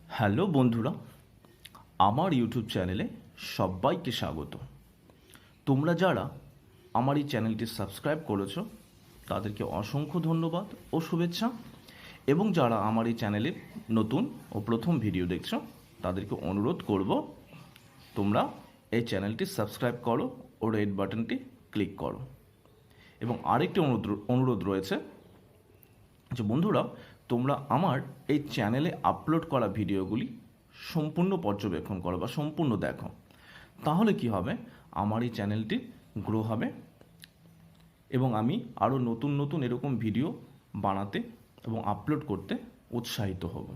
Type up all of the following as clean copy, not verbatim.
Hello বন্ধুরা, আমার YouTube চ্যানেলে সবাইকে স্বাগত। তোমরা যারা আমার এই চ্যানেলটি সাবস্ক্রাইব করেছো তাদেরকে অসংখ্য ধন্যবাদ ও শুভেচ্ছা, এবং যারা আমার এই চ্যানেলে নতুন ও প্রথম ভিডিও দেখছো তাদেরকে অনুরোধ করব তোমরা এই চ্যানেলটি সাবস্ক্রাইব করো ও রেড বাটনটি ক্লিক করো। এবং আরেকটি অনুরোধ রয়েছে যে বন্ধুরা, তোমরা আমার এই চ্যানেলে আপলোড করা ভিডিওগুলি সম্পূর্ণ পর্যবেক্ষণ করো বা সম্পূর্ণ দেখো। তাহলে কি হবে, আমার এই চ্যানেলটি গ্রো হবে এবং আমি আরও নতুন নতুন এরকম ভিডিও বানাতে এবং আপলোড করতে উৎসাহিত হব।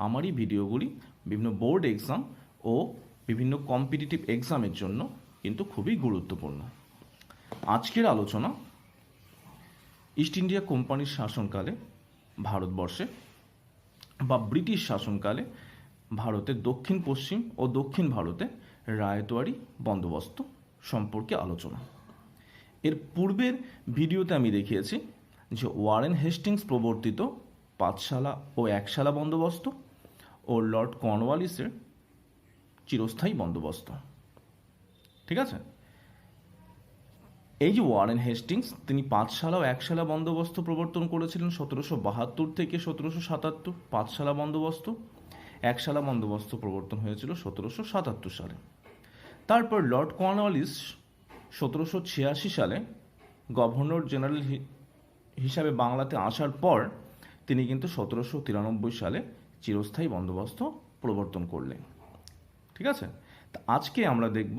আমার এই ভিডিওগুলি বিভিন্ন বোর্ড এক্সাম ও বিভিন্ন কম্পিটিটিভ এক্সামের জন্য কিন্তু খুবই গুরুত্বপূর্ণ। আজকের আলোচনা ইস্ট ইন্ডিয়া কোম্পানির শাসনকালে ভারতবর্ষে বা ব্রিটিশ শাসনকালে ভারতের দক্ষিণ পশ্চিম ও দক্ষিণ ভারতে রায়তওয়ারি বন্দোবস্ত সম্পর্কে আলোচনা। এর পূর্বের ভিডিওতে আমি দেখিয়েছি যে ওয়ারেন হেস্টিংস প্রবর্তিত পাঁচশালা ও একশালা বন্দোবস্ত ও লর্ড কর্নওয়ালিসের চিরস্থায়ী বন্দোবস্ত। ঠিক আছে, এই যে ওয়ারেন হেস্টিংস, তিনি পাঁচশালা ও একশালা বন্দোবস্ত প্রবর্তন করেছিলেন 1772 থেকে 1777। পাঁচশালা বন্দোবস্ত, একশালা বন্দোবস্ত প্রবর্তন হয়েছিল 1777 সালে। তারপর লর্ড কর্নওয়ালিস 1786 সালে গভর্নর জেনারেল হিসাবে বাংলাতে আসার পর তিনি কিন্তু 1793 সালে চিরস্থায়ী বন্দোবস্ত প্রবর্তন করলেন। ঠিক আছে, তা আজকে আমরা দেখব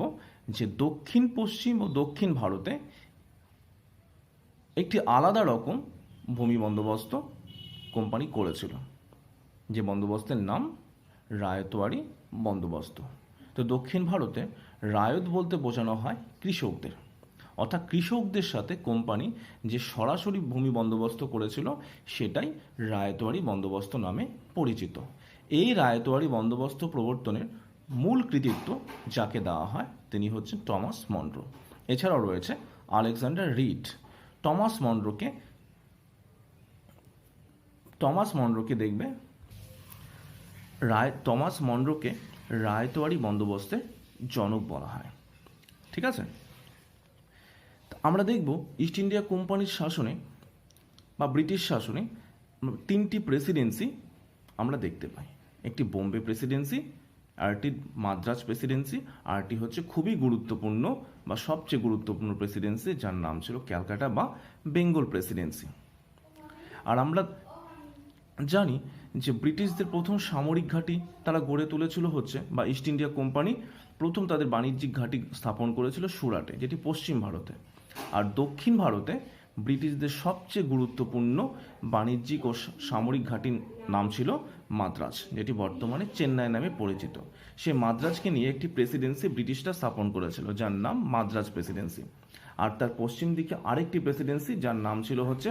যে দক্ষিণ পশ্চিম ও দক্ষিণ ভারতে একটি আলাদা রকম ভূমি বন্দোবস্ত কোম্পানি করেছিল, যে বন্দোবস্তের নাম রায়তওয়ারি বন্দোবস্ত। তো দক্ষিণ ভারতে রায়ত বলতে বোঝানো হয় কৃষকদের, অর্থাৎ কৃষকদের সাথে কোম্পানি যে সরাসরি ভূমি বন্দোবস্ত করেছিল সেটাই রায়তওয়ারি বন্দোবস্ত নামে পরিচিত। এই রায়তওয়ারি বন্দোবস্ত প্রবর্তনের মূল কৃতিত্ব যাকে দেওয়া হয় তিনি হচ্ছেন টমাস মনরো। এছাড়াও রয়েছে আলেকজান্ডার রিড। টমাস মনরোকে দেখবে, টমাস মনরোকে রায়তওয়ারি বন্দোবস্তের জনক বলা হয়। ঠিক আছে, আমরা দেখব ইস্ট ইন্ডিয়া কোম্পানির শাসনে বা ব্রিটিশ শাসনে তিনটি প্রেসিডেন্সি আমরা দেখতে পাই। একটি Bombay Presidency, RT Madras Presidency, RT হচ্ছে খুবই গুরুত্বপূর্ণ বা সবচেয়ে গুরুত্বপূর্ণ প্রেসিডেন্সি যার নাম ছিল ক্যালকাটা বা বেঙ্গল প্রেসিডেন্সি। আর আমরা জানি যে ব্রিটিশদের প্রথম সামরিক ঘাঁটি তারা গড়ে তুলেছিল হচ্ছে, বা ইস্ট ইন্ডিয়া কোম্পানি প্রথম তাদের বাণিজ্যিক ঘাঁটি স্থাপন করেছিল সুরাটে, যেটি পশ্চিম ভারতে। আর দক্ষিণ ভারতে ব্রিটিশদের সবচেয়ে গুরুত্বপূর্ণ বাণিজ্যিক ও সামরিক ঘাঁটির নাম ছিল মাদ্রাজ, যেটি বর্তমানে চেন্নাই নামে পরিচিত। সেই মাদ্রাজকে নিয়ে একটি প্রেসিডেন্সি ব্রিটিশরা স্থাপন করেছিল যার নাম মাদ্রাজ প্রেসিডেন্সি। আর তার পশ্চিম দিকে আরেকটি প্রেসিডেন্সি যার নাম ছিল হচ্ছে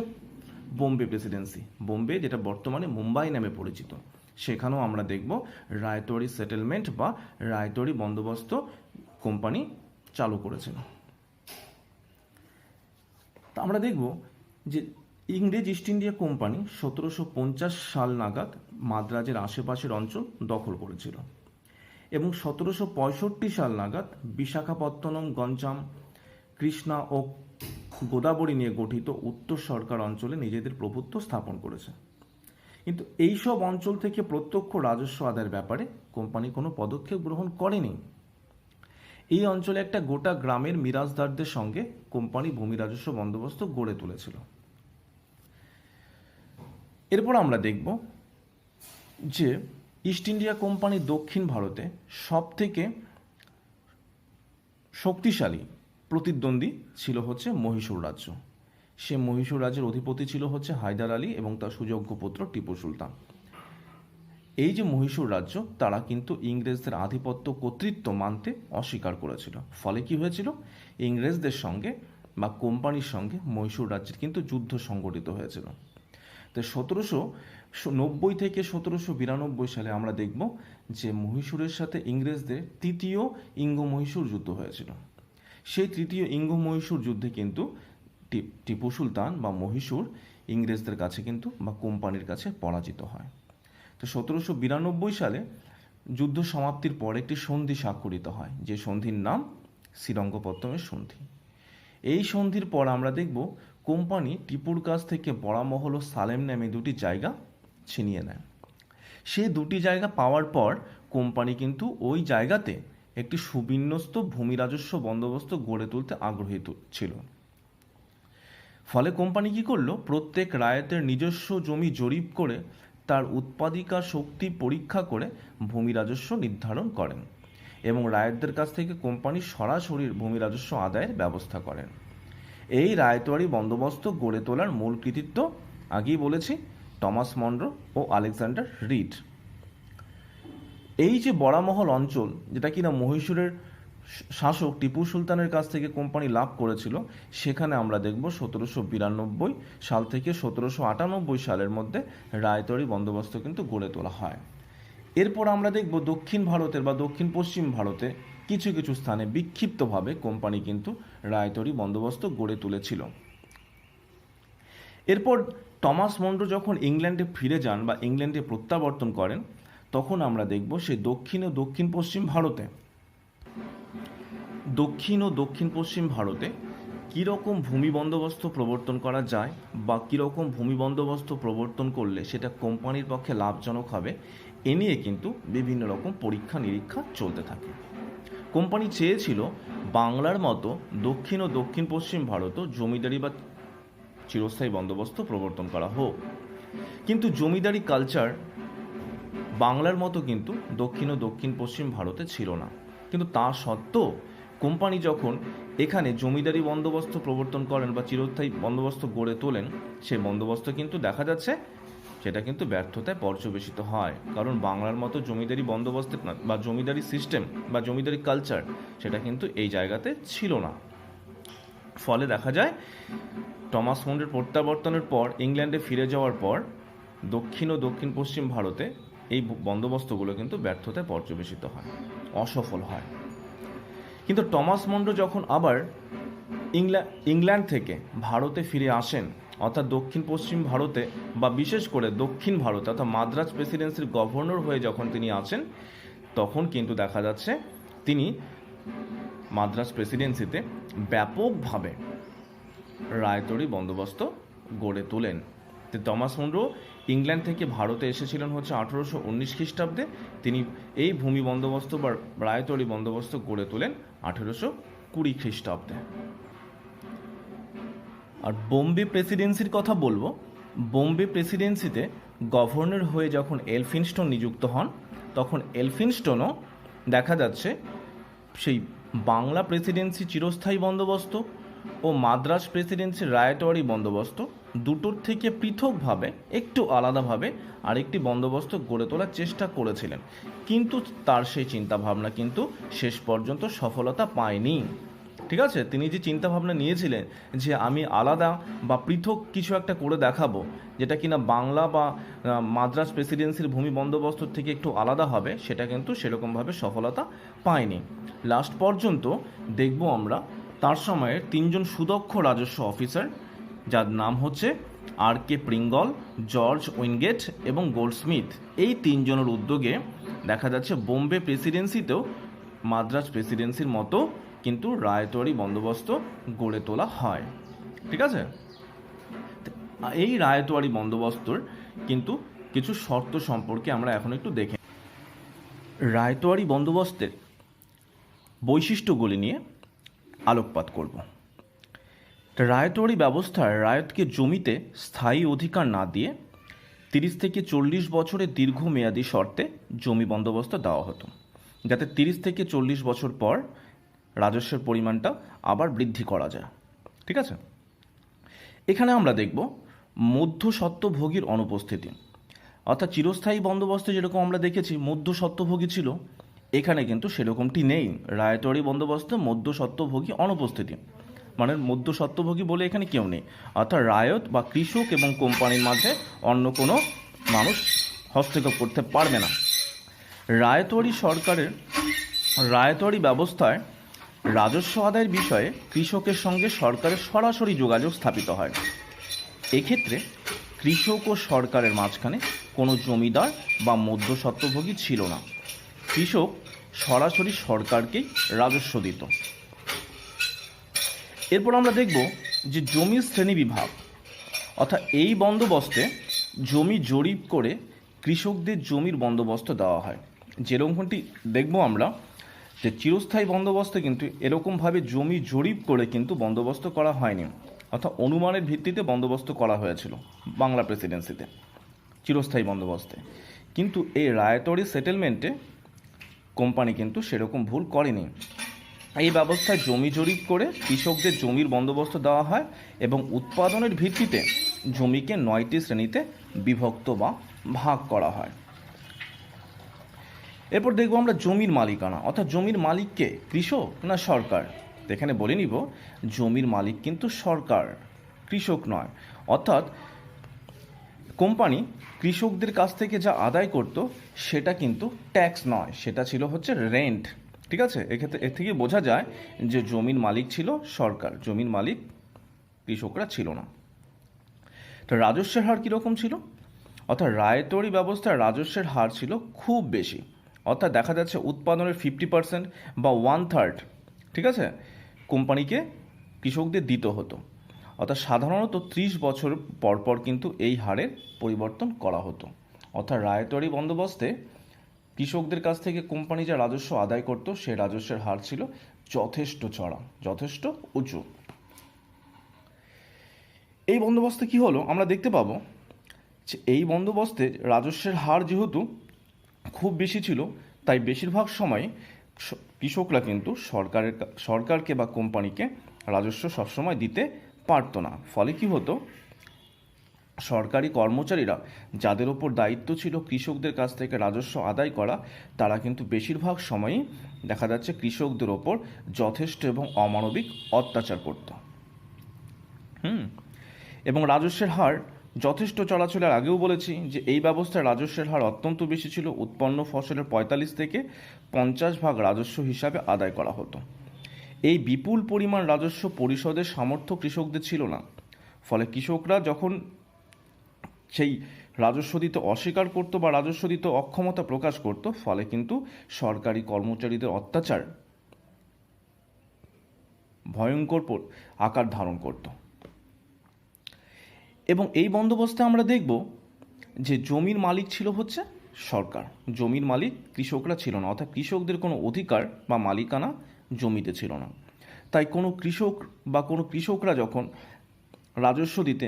বোম্বে প্রেসিডেন্সি। বোম্বে, যেটা বর্তমানে মুম্বাই নামে পরিচিত, সেখানেও আমরা দেখব রায়তওয়ারি সেটেলমেন্ট বা রায়তওয়ারি বন্দোবস্ত কোম্পানি চালু করেছিল। তা আমরা দেখব যে ইংরেজ ইস্ট ইন্ডিয়া কোম্পানি 1750 সাল নাগাদ মাদ্রাজের আশেপাশের অঞ্চল দখল করেছিল এবং 1765 সাল নাগাদ বিশাখাপত্তনম, গঞ্জাম, কৃষ্ণা ও গোদাবরী নিয়ে গঠিত উত্তর সরকার অঞ্চলে নিজেদের প্রভুত্ব স্থাপন করেছে। কিন্তু এইসব অঞ্চল থেকে প্রত্যক্ষ রাজস্ব আদায়ের ব্যাপারে কোম্পানি কোনো পদক্ষেপ গ্রহণ করেনি। এই অঞ্চলে একটা গোটা গ্রামের মিরাজদারদের সঙ্গে কোম্পানি ভূমি রাজস্ব বন্দোবস্ত গড়ে তুলেছিল। এরপর আমরা দেখব যে ইস্ট ইন্ডিয়া কোম্পানি দক্ষিণ ভারতে সব থেকে শক্তিশালী প্রতিদ্বন্দ্বী ছিল হচ্ছে মহীশূর রাজ্য। সে মহীশূর রাজ্যের অধিপতি ছিল হচ্ছে হায়দার আলী এবং তার সুযোগ্য পুত্র টিপু সুলতান। এই যে মহীশূর রাজ্য, তারা কিন্তু ইংরেজদের আধিপত্য কর্তৃত্ব মানতে অস্বীকার করেছিল। ফলে কি হয়েছিল, ইংরেজদের সঙ্গে বা কোম্পানির সঙ্গে মহীশূর রাজ্যের কিন্তু যুদ্ধ সংগঠিত হয়েছিল। তো 1790 থেকে 1792 সালে আমরা দেখব যে মহীশূরের সাথে ইংরেজদের তৃতীয় ইঙ্গ মহীশূর যুদ্ধ হয়েছিল। সেই তৃতীয় ইঙ্গ মহীশূর যুদ্ধে কিন্তু টিপু সুলতান বা মহীশূর ইংরেজদের কাছে কিন্তু বা কোম্পানির কাছে পরাজিত হয়। তো তো 1792 সালে যুদ্ধ সমাপ্তির পর একটি সন্ধি স্বাক্ষরিত হয়, যে সন্ধির নাম শ্রীরঙ্গপত্তমের সন্ধি। এই সন্ধির পর আমরা দেখব কোম্পানি টিপুর কাছ থেকে বড়ামহল ও সালেম নামে দুটি জায়গা ছিনিয়ে নেয়। সে দুটি জায়গা পাওয়ার পর কোম্পানি কিন্তু ওই জায়গাতে একটি সুবিন্যস্ত ভূমি রাজস্ব বন্দোবস্ত গড়ে তুলতে আগ্রহী ছিল। ফলে কোম্পানি কি করলো, প্রত্যেক রায়তের নিজস্ব জমি জরিপ করে তার উৎপাদিকা শক্তি পরীক্ষা করে ভূমি রাজস্ব নির্ধারণ করেন এবং রায়তদের কাছ থেকে কোম্পানি সরাসরি ভূমি রাজস্ব আদায়ের ব্যবস্থা করেন। এই রায়তোয়ারি বন্দোবস্ত গড়ে তোলার মূল কৃতিত্ব আগেই বলেছি টমাস মনরো ও আলেকজান্ডার রিড। এই যে বড়ামহল অঞ্চল, যেটা কিনা মহীশূরের শাসক টিপু সুলতানের কাছ থেকে কোম্পানি লাভ করেছিল, সেখানে আমরা দেখব 1792 সাল থেকে 1798 সালের মধ্যে রায়তোয়ারি বন্দোবস্ত কিন্তু গড়ে তোলা হয়। এরপর আমরা দেখব দক্ষিণ ভারতের বা দক্ষিণ পশ্চিম ভারতে কিছু কিছু স্থানে বিক্ষিপ্তভাবে কোম্পানি কিন্তু রায়তোয়ারি বন্দোবস্ত গড়ে তুলেছিল। এরপর টমাস মনরো যখন ইংল্যান্ডে ফিরে যান বা ইংল্যান্ডে প্রত্যাবর্তন করেন, তখন আমরা দেখব সে দক্ষিণ ও দক্ষিণ পশ্চিম ভারতে কীরকম ভূমি বন্দোবস্ত প্রবর্তন করা যায় বা কীরকম ভূমি বন্দোবস্ত প্রবর্তন করলে সেটা কোম্পানির পক্ষে লাভজনক হবে, এ নিয়ে কিন্তু বিভিন্ন রকম পরীক্ষা নিরীক্ষা চলতে থাকে। কোম্পানি চেয়েছিল বাংলার মতো দক্ষিণ ও দক্ষিণ পশ্চিম ভারতও জমিদারি বা চিরস্থায়ী বন্দোবস্ত প্রবর্তন করা হোক, কিন্তু জমিদারি কালচার বাংলার মতো কিন্তু দক্ষিণ ও দক্ষিণ পশ্চিম ভারতে ছিল না। কিন্তু তা সত্ত্বেও কোম্পানি যখন এখানে জমিদারি বন্দোবস্ত প্রবর্তন করেন বা চিরস্থায়ী বন্দোবস্ত গড়ে তোলেন, সেই বন্দোবস্ত কিন্তু দেখা যাচ্ছে সেটা কিন্তু ব্যর্থতায় পর্যবেসিত হয়, কারণ বাংলার মতো জমিদারি বন্দোবস্তের বা জমিদারি সিস্টেম বা জমিদারি কালচার সেটা কিন্তু এই জায়গাতে ছিল না। ফলে দেখা যায় টমাস মনরোর প্রত্যাবর্তনের পর ইংল্যান্ডে ফিরে যাওয়ার পর দক্ষিণ ও দক্ষিণ পশ্চিম ভারতে এই বন্দোবস্তগুলো কিন্তু ব্যর্থতায় পর্যবেসিত হয়, অসফল হয়। কিন্তু টমাস মনরো যখন আবার ইংল্যান্ড থেকে ভারতে ফিরে আসেন, অর্থাৎ দক্ষিণ পশ্চিম ভারতে বা বিশেষ করে দক্ষিণ ভারতে অর্থাৎ মাদ্রাজ প্রেসিডেন্সির গভর্নর হয়ে যখন তিনি আসেন, তখন কিন্তু দেখা যাচ্ছে তিনি মাদ্রাজ প্রেসিডেন্সিতে ব্যাপকভাবে রায়তোয়ারি বন্দোবস্ত গড়ে তোলেন। তো টমাস মনরো ইংল্যান্ড থেকে ভারতে এসেছিলেন হচ্ছে 1819 খ্রিস্টাব্দে। তিনি এই ভূমি বন্দোবস্ত বা রায়তোয়ারি বন্দোবস্ত গড়ে তোলেন 1820 খ্রিস্টাব্দে। আর বোম্বে প্রেসিডেন্সির কথা বলবো। বোম্বে প্রেসিডেন্সিতে গভর্নর হয়ে যখন এলফিনস্টোন নিযুক্ত হন, তখন এলফিনস্টোনও দেখা যাচ্ছে সেই বাংলা প্রেসিডেন্সি চিরস্থায়ী বন্দোবস্ত ও মাদ্রাজ প্রেসিডেন্সির রায়তোয়ারি বন্দোবস্ত দুটোর থেকে পৃথকভাবে একটু আলাদাভাবে আরেকটি বন্দোবস্ত গড়ে তোলার চেষ্টা করেছিলেন, কিন্তু তার সেই চিন্তাভাবনা কিন্তু শেষ পর্যন্ত সফলতা পায়নি। ঠিক আছে, তিনি যে চিন্তাভাবনা নিয়েছিলেন যে আমি আলাদা বা পৃথক কিছু একটা করে দেখাবো, যেটা কিনা বাংলা বা মাদ্রাজ প্রেসিডেন্সির ভূমি বন্দোবস্ত থেকে একটু আলাদা হবে, সেটা কিন্তু সেরকমভাবে সফলতা পায়নি। লাস্ট পর্যন্ত দেখব আমরা তার সময়ের তিনজন সুদক্ষ রাজস্ব অফিসার, যার নাম হচ্ছে RK প্রিঙ্গল, জর্জ উইনগেট এবং গোল্ডস্মিথ। এই তিনজনের উদ্যোগে দেখা যাচ্ছে বোম্বে প্রেসিডেন্সিতেও মাদ্রাজ প্রেসিডেন্সির মতো কিন্তু রায়তোয়ারি বন্দোবস্ত গড়ে তোলা হয়। ঠিক আছে, এই রায়তোয়ারি বন্দোবস্তর কিন্তু কিছু শর্ত সম্পর্কে আমরা এখন একটু দেখে রায়তোয়ারি বন্দোবস্তের বৈশিষ্ট্যগুলি নিয়ে আলোকপাত করব। রায়তোয়ারি ব্যবস্থায় রায়তকে জমিতে স্থায়ী অধিকার না দিয়ে 30 থেকে 40 বছরের দীর্ঘমেয়াদী শর্তে জমি বন্দোবস্ত দেওয়া হতো, যাতে 30 থেকে 40 বছর পর রাজস্বের পরিমাণটা আবার বৃদ্ধি করা যায়। ঠিক আছে, এখানে আমরা দেখব মধ্যস্বত্বভোগীর অনুপস্থিতি, অর্থাৎ চিরস্থায়ী বন্দোবস্তে যেরকম আমরা দেখেছি মধ্যস্বত্বভোগী ছিল, এখানে কিন্তু সেরকমটি নেই। রায়তোয়ারি বন্দোবস্তে মধ্যস্বত্বভোগী অনুপস্থিতি, মানে মধ্যস্বত্বভোগী বলে এখানে কেউ নেই, অর্থাৎ রায়ত বা কৃষক এবং কোম্পানির মাঝে অন্য কোনো মানুষ হস্তক্ষেপ করতে পারবে না। রায়তোয়ারি ব্যবস্থায় রাজস্ব আদায়ের বিষয়ে কৃষকের সঙ্গে সরকারের সরাসরি যোগাযোগ স্থাপিত হয়। এক্ষেত্রে কৃষক ও সরকারের মাঝখানে কোনো জমিদার বা মধ্যস্বত্বভোগী ছিল না। কৃষক সরাসরি সরকারকেই রাজস্ব দিত। এরপর আমরা দেখব যে জমির শ্রেণী বিভাগ, অর্থাৎ এই বন্দোবস্তে জমি জরিপ করে কৃষকদের জমির বন্দোবস্ত দেওয়া হয়। যেরকমটি দেখব আমরা যে চিরস্থায়ী বন্দোবস্তে কিন্তু এরকমভাবে জমি জরিপ করে কিন্তু বন্দোবস্ত করা হয়নি, অর্থাৎ অনুমানের ভিত্তিতে বন্দোবস্ত করা হয়েছিল বাংলা প্রেসিডেন্সিতে, চিরস্থায়ী বন্দোবস্তে। কিন্তু এই রায়তরি সেটেলমেন্টে কোম্পানি কিন্তু সেরকম ভুল করেনি। এই ব্যবস্থায় জমি জরিপ করে কৃষকদের জমির বন্দোবস্ত দেওয়া হয় এবং উৎপাদনের ভিত্তিতে জমিকে 9টি শ্রেণীতে বিভক্ত বা ভাগ করা হয়। এরপর দেখব আমরা জমির মালিকানা, অর্থাৎ জমির মালিককে কৃষক না সরকার। এখানে বলে নিব জমির মালিক কিন্তু সরকার, কৃষক নয়। অর্থাৎ কোম্পানি কৃষকদের কাছ থেকে যা আদায় করত সেটা কিন্তু ট্যাক্স নয়, সেটা ছিল হচ্ছে রেন্ট। ঠিক আছে, এক্ষেত্রে এর থেকে বোঝা যায় যে জমির মালিক ছিল সরকার, জমির মালিক কৃষকরা ছিল না। তো রাজস্বের হার কীরকম ছিল? অর্থাৎ রায়তরি ব্যবস্থার রাজস্বের হার ছিল খুব বেশি, অর্থাৎ দেখা যাচ্ছে উৎপাদনের 50% বা 1/3, ঠিক আছে, কোম্পানিকে কৃষকদের দিতে হতো। অর্থাৎ সাধারণত 30 বছর পর পর কিন্তু এই হারের পরিবর্তন করা হতো। অর্থাৎ রায়তরি বন্দোবস্তে কৃষকদের কাছ থেকে কোম্পানি যা রাজস্ব আদায় করত সেই রাজস্বের হার ছিল যথেষ্ট চড়া, যথেষ্ট উঁচু। এই বন্দোবস্তে কি হলো আমরা দেখতে পাবো যে এই বন্দোবস্তে রাজস্বের হার যেহেতু খুব বেশি ছিল, তাই বেশিরভাগ সময় কৃষকরা কিন্তু সরকারকে বা কোম্পানিকে রাজস্ব সবসময় দিতে পারতো না। ফলে কি হতো, সরকারি কর্মচারীরা যাদের ওপর দায়িত্ব ছিল কৃষকদের কাছ থেকে রাজস্ব আদায় করা, তারা কিন্তু বেশিরভাগ সময়ই দেখা যাচ্ছে কৃষকদের ওপর যথেষ্ট এবং অমানবিক অত্যাচার করত। এবং রাজস্বের হার যথেষ্ট চলাচলের আগেও বলেছি যে এই ব্যবস্থায় রাজস্বের হার অত্যন্ত বেশি ছিল। উৎপন্ন ফসলের 45 থেকে 50% রাজস্ব হিসাবে আদায় করা হতো। এই বিপুল পরিমাণ রাজস্ব পরিশোধের সামর্থ্য কৃষকদের ছিল না। ফলে কৃষকরা যখন সেই রাজস্ব দিতে অস্বীকার করত বা রাজস্ব দিতে অক্ষমতা প্রকাশ করত, ফলে কিন্তু সরকারি কর্মচারীদের অত্যাচার ভয়ঙ্কর আকার ধারণ করত। এবং এই বন্দোবস্তে আমরা দেখব যে জমির মালিক ছিল হচ্ছে সরকার, জমির মালিক কৃষকরা ছিল না। অর্থাৎ কৃষকদের কোনো অধিকার বা মালিকানা জমিতে ছিল না। তাই কোনো কৃষক বা কোনো কৃষকরা যখন রাজস্ব দিতে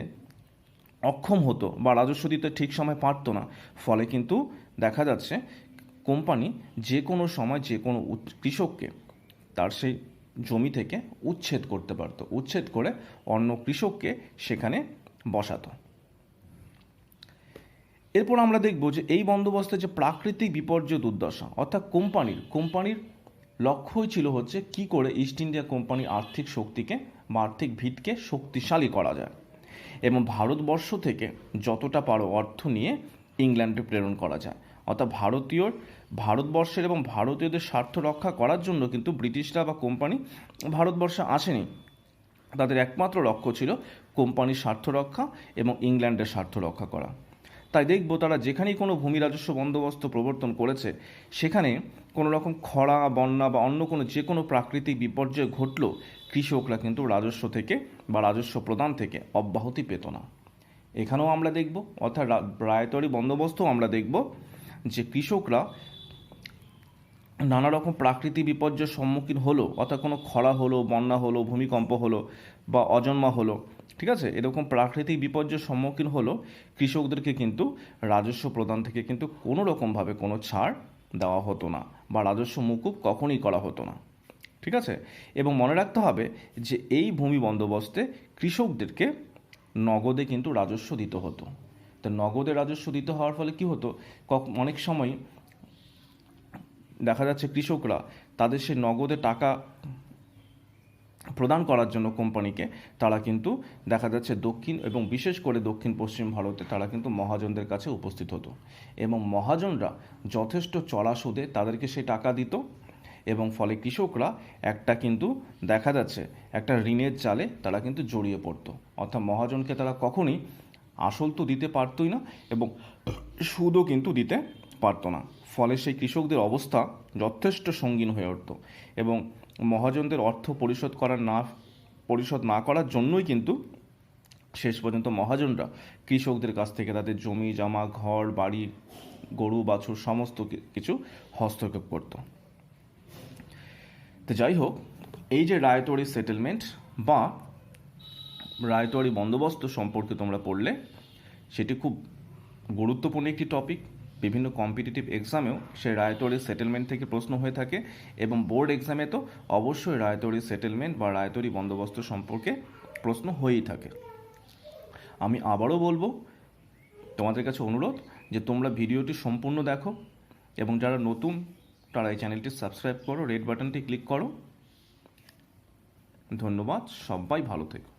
অক্ষম হতো বা রাজস্ব দিতে ঠিক সময় পারত না, ফলে কিন্তু দেখা যাচ্ছে কোম্পানি যে কোনো সময় যে কোনো কৃষককে তার সেই জমি থেকে উচ্ছেদ করতে পারত, উচ্ছেদ করে অন্য কৃষককে সেখানে বসাতো। এরপর আমরা দেখব যে এই বন্দোবস্তে যে প্রাকৃতিক বিপর্যয় দুর্দশা, অর্থাৎ কোম্পানির লক্ষ্যই ছিল হচ্ছে কি করে ইস্ট ইন্ডিয়া কোম্পানির আর্থিক শক্তিকে বা আর্থিক ভিতকে শক্তিশালী করা যায় এবং ভারতবর্ষ থেকে যতটা পারো অর্থ নিয়ে ইংল্যান্ডে প্রেরণ করা যায়। অর্থাৎ ভারতবর্ষের এবং ভারতীয়দের স্বার্থ রক্ষা করার জন্য কিন্তু ব্রিটিশরা বা কোম্পানি ভারতবর্ষে আসেনি। তাদের একমাত্র লক্ষ্য ছিল কোম্পানির স্বার্থ রক্ষা এবং ইংল্যান্ডের স্বার্থ রক্ষা করা। তাই দেখব তারা যেখানেই কোনো ভূমি রাজস্ব বন্দোবস্ত প্রবর্তন করেছে, সেখানে কোনো রকম খরা, বন্যা বা অন্য কোনো যে কোনো প্রাকৃতিক বিপর্যয় ঘটলেও কৃষকরা কিন্তু রাজস্ব থেকে বা রাজস্ব প্রদান থেকে অব্যাহতি পেত না। এখানেও আমরা দেখব, অর্থাৎ রায়তরি বন্দোবস্তও আমরা দেখব যে কৃষকরা নানা রকম প্রাকৃতিক বিপর্যয়ের সম্মুখীন হলো, অর্থাৎ কোনো খরা হলো, বন্যা হলো, ভূমিকম্প হলো বা অজন্মা হলো, ঠিক আছে, এরকম প্রাকৃতিক বিপর্যয়ের সম্মুখীন হলো, কৃষকদেরকে কিন্তু রাজস্ব প্রদান থেকে কিন্তু কোনো রকমভাবে কোনো ছাড় দেওয়া হতো না বা রাজস্ব মুকুব কখনই করা হতো না। ঠিক আছে, এবং মনে রাখতে হবে যে এই ভূমি বন্দোবস্তে কৃষকদেরকে নগদে কিন্তু রাজস্ব দিতে হতো। তো নগদে রাজস্ব দিতে হওয়ার ফলে কি হতো, অনেক সময় দেখা যাচ্ছে কৃষকরা তাদের সে নগদে টাকা প্রদান করার জন্য কোম্পানিকে তারা কিন্তু দেখা যাচ্ছে দক্ষিণ এবং বিশেষ করে দক্ষিণ পশ্চিম ভারতে তারা কিন্তু মহাজনদের কাছে উপস্থিত হতো এবং মহাজনরা যথেষ্ট চড়া সুদে তাদেরকে সেই টাকা দিত এবং ফলে কৃষকরা একটা কিন্তু দেখা যাচ্ছে একটা ঋণের জালে তারা কিন্তু জড়িয়ে পড়তো। অর্থাৎ মহাজনকে তারা কখনই আসল তো দিতে পারতই না এবং সুদও কিন্তু দিতে পারতো না। ফলে সেই কৃষকদের অবস্থা যথেষ্ট সঙ্গীন হয়ে উঠত এবং মহাজনদের অর্থ পরিশোধ না করার জন্যই কিন্তু শেষ পর্যন্ত মহাজনরা কৃষকদের কাছ থেকে তাদের জমি জমা ঘর বাড়ি গরু বাছুর সমস্ত কিছু হস্তক্ষেপ করত। তো যাই হোক, এই যে রায়তওয়ারি সেটেলমেন্ট বা রায়তওয়ারি বন্দোবস্ত সম্পর্কে তোমরা পড়লে, সেটি খুব গুরুত্বপূর্ণ একটি টপিক। বিভিন্ন কম্পিটিটিভ এক্সামেও সেই রায়তওয়ারি সেটেলমেন্ট থেকে প্রশ্ন হয়ে থাকে এবং বোর্ড এক্সামে তো অবশ্যই রায়তওয়ারি সেটেলমেন্ট বা রায়তওয়ারি বন্দোবস্ত সম্পর্কে প্রশ্ন হয়েই থাকে। আমি আবারও বলবো, তোমাদের কাছে অনুরোধ যে তোমরা ভিডিওটি সম্পূর্ণ দেখো এবং যারা নতুন তারা এই চ্যানেলটি সাবস্ক্রাইব করো, রেড বাটনটি ক্লিক করো। ধন্যবাদ, সবাই ভালো থেকো।